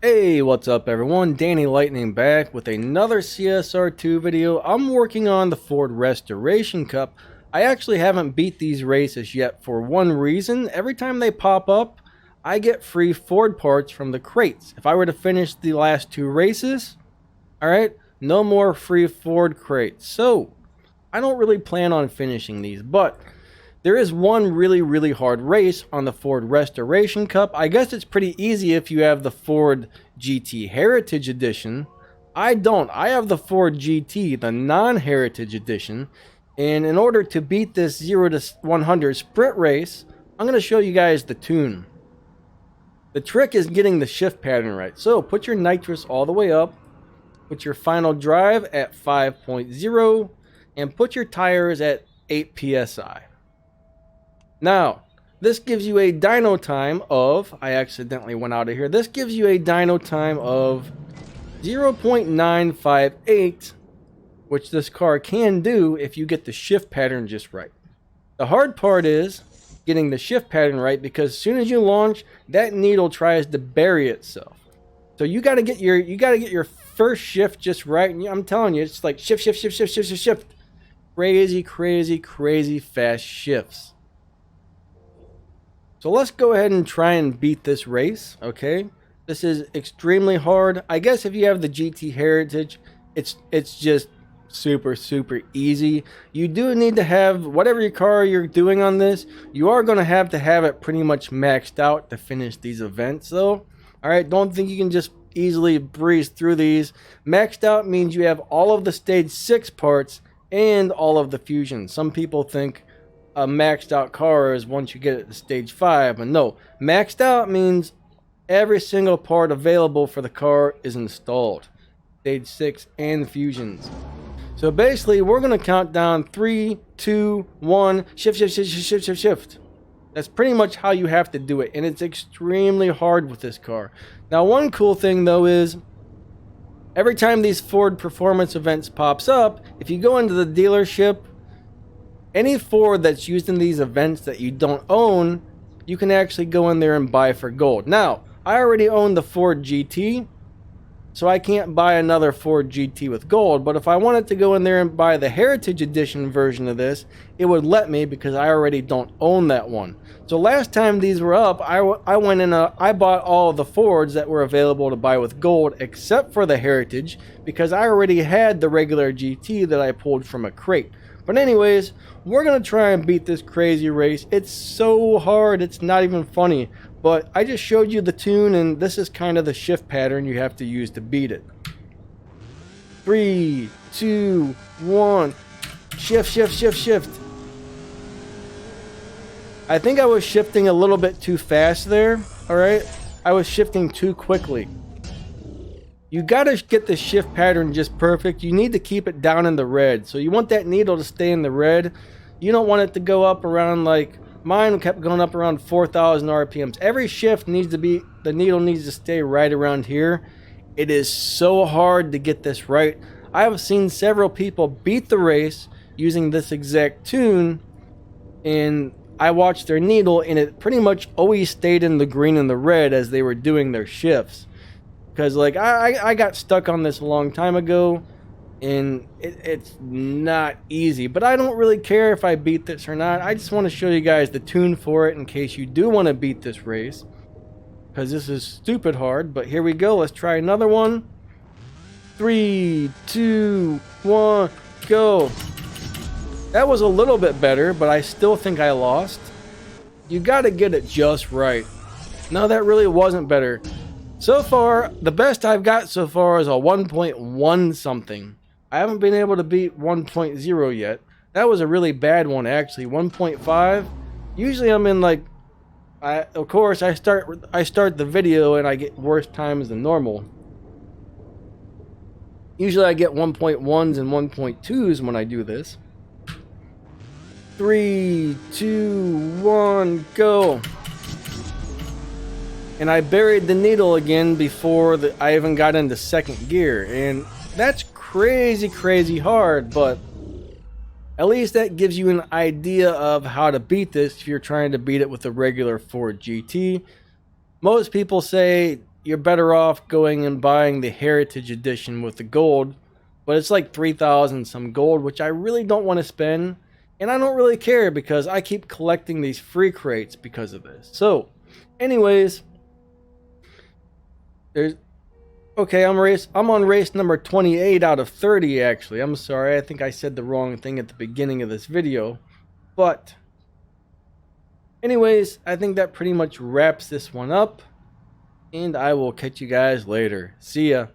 Hey, what's up everyone? Danny Lightning back with another CSR2 video. I'm working on the Ford Restoration Cup. I actually haven't beat these races yet for one reason. Every time they pop up, I get free Ford parts from the crates. If I were to finish the last two races, alright, no more free Ford crates. So, I don't really plan on finishing these, but there is one really hard race on the Ford Restoration Cup. I guess it's pretty easy if you have the Ford GT Heritage Edition. I don't. I have the Ford GT, the non-Heritage Edition. And in order to beat this 0 to 100 sprint race, I'm going to show you guys the tune. The trick is getting the shift pattern right. So put your nitrous all the way up. Put your final drive at 5.0. And put your tires at 8 PSI. Now, this gives you a dyno time of, I accidentally went out of here, this gives you a dyno time of 0.958, which this car can do if you get the shift pattern just right. The hard part is getting the shift pattern right, because as soon as you launch, that needle tries to bury itself. So you gotta get your first shift just right, and I'm telling you, it's like shift. Crazy fast shifts. So let's go ahead and try and beat this race, okay? This is extremely hard. I guess if you have the GT Heritage, it's just super easy. You do need to have, whatever your car you're doing on this, you are going to have it pretty much maxed out to finish these events though. Alright, don't think you can just easily breeze through these. Maxed out means you have all of the stage 6 parts and all of the fusions. Some people think a maxed out car is once you get it to stage 5, but no, maxed out means every single part available for the car is installed, stage 6 and fusions. So basically we're going to count down 3, 2, 1, shift. That's pretty much how you have to do it, and it's extremely hard with this car. Now one cool thing though is every time these Ford performance events pops up, if you go into the dealership, any Ford that's used in these events that you don't own, you can actually go in there and buy for gold. Now, I already own the Ford GT, so I can't buy another Ford GT with gold, but if I wanted to go in there and buy the Heritage Edition version of this, it would let me because I already don't own that one. So last time these were up, I went in, I bought all of the Fords that were available to buy with gold except for the Heritage because I already had the regular GT that I pulled from a crate. But anyways, we're going to try and beat this crazy race. It's so hard, it's not even funny. But I just showed you the tune, and this is kind of the shift pattern you have to use to beat it. 3, 2, 1, shift. I think I was shifting a little bit too fast there, alright? I was shifting too quickly. You gotta get the shift pattern just perfect. You need to keep it down in the red. So you want that needle to stay in the red. You don't want it to go up around, like mine kept going up around 4,000 RPMs. Every shift needs to be, the needle needs to stay right around here. It is so hard to get this right. I have seen several people beat the race using this exact tune, and I watched their needle and it pretty much always stayed in the green and the red as they were doing their shifts. Because like I got stuck on this a long time ago, and it's not easy. But I don't really care if I beat this or not. I just want to show you guys the tune for it in case you do want to beat this race. Because this is stupid hard. But here we go. Let's try another one. 3, 2, 1, go. That was a little bit better, but I still think I lost. You got to get it just right. No, that really wasn't better. So far, the best I've got so far is a 1.1 something. I haven't been able to beat 1.0 yet. That was a really bad one actually. 1.5. Usually I'm in like, of course I start the video and I get worse times than normal. Usually I get 1.1s and 1.2s when I do this. 3, 2, 1, go. And I buried the needle again before I even got into second gear. And that's crazy hard, but at least that gives you an idea of how to beat this if you're trying to beat it with a regular Ford GT. Most people say you're better off going and buying the Heritage Edition with the gold. But it's like 3,000 some gold, which I really don't want to spend. And I don't really care because I keep collecting these free crates because of this. So, anyways, there's okay, I'm on race number 28 out of 30 actually. I'm sorry. I think I said the wrong thing at the beginning of this video. But anyways, I think that pretty much wraps this one up. And I will catch you guys later. See ya.